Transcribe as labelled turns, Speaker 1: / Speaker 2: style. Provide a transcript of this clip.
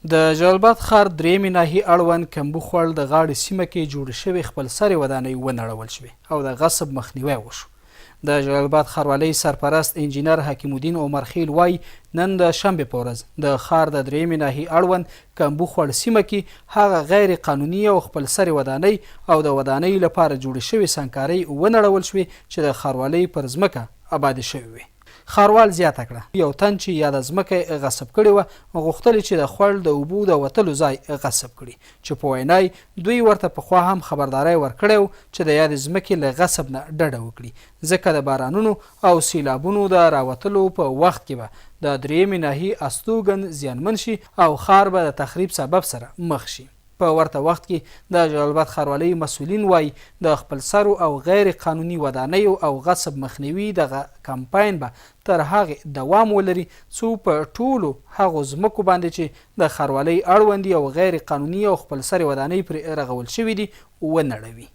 Speaker 1: د جلالباد ښار درېیمې ناحیې اړوند کمبوخوړ د غاړې سیمه کې جوړې شوې خپلسرې ودانۍ ونړول شوې او د غصب مخنیوی وشو. د جلالباد ښاروالۍ سرپرست انجینر حکیم الدین عمرخیل وایي نن د شنبې په ورځ د ښار د درېیمې ناحیې اړوند کمبوخوړ سیمه کې هغه غیر قانوني او خپلسرې ودانۍ او د ودانۍ لپاره جوړې شوې سنګکارۍ ونړول شوې چې د ښاروالۍ پر ځمکه آبادې شوې وې. ښاروال زیاته کړه یو تن چې یاده ځمکه غصب کړې وه غوښتل چې د خوړ د اوبو د وتلو ځای غصب کړي چې په وینای دوی ورته پخوا هم خبرداری ورکړی و چې د یادې ځمکې له غصب نه ډډه وکړي ځکه د بارانونو او سیلابونو د راوتلو په وخت کې به د درېیمې ناحیې استوګن زیانمن شي او ښار به د تخریب سبب سره مخ شي. په ورته وخت کې د جلالباد ښاروالۍ مسؤلین وایي د خپلسرو او غیر قانوني ودانیو او غصب مخنیوي دغه کمپاین به تر هغې دوام ولري څو په ټولو هغو ځمکو باندې چې د ښاروالۍ اړوندي او غیر قانوني او خپلسرې ودانۍ پرې رغول شوي دي ونړوي.